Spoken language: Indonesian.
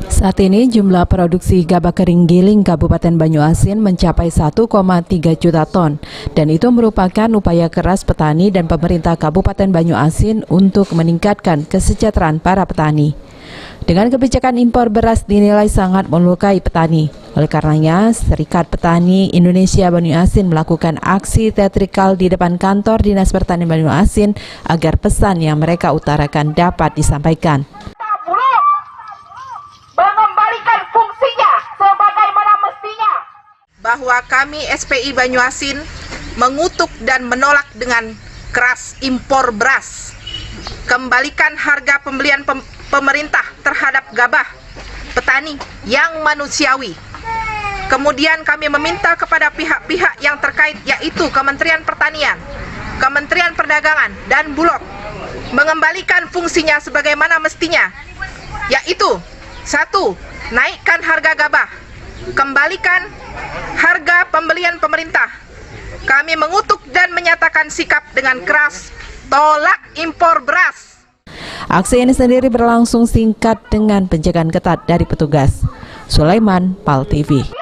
Saat ini jumlah produksi gabah kering giling Kabupaten Banyuasin mencapai 1,3 juta ton dan itu merupakan upaya keras petani dan pemerintah Kabupaten Banyuasin untuk meningkatkan kesejahteraan para petani. Dengan kebijakan impor beras dinilai sangat melukai petani. Oleh karenanya, Serikat Petani Indonesia Banyuasin melakukan aksi teatrikal di depan kantor Dinas Pertanian Banyuasin agar pesan yang mereka utarakan dapat disampaikan. Mengembalikan fungsinya sebagaimana mestinya. Bahwa kami SPI Banyuasin mengutuk dan menolak dengan keras impor beras. Kembalikan harga pembelian pemerintah terhadap gabah petani yang manusiawi. Kemudian kami meminta kepada pihak-pihak yang terkait yaitu Kementerian Pertanian, Kementerian Perdagangan, dan Bulog mengembalikan fungsinya sebagaimana mestinya, yaitu 1. Naikkan harga gabah, kembalikan harga pembelian pemerintah. Kami mengutuk dan menyatakan sikap dengan keras, tolak impor beras. Aksi ini sendiri berlangsung singkat dengan penjagaan ketat dari petugas. Sulaiman, PAL TV.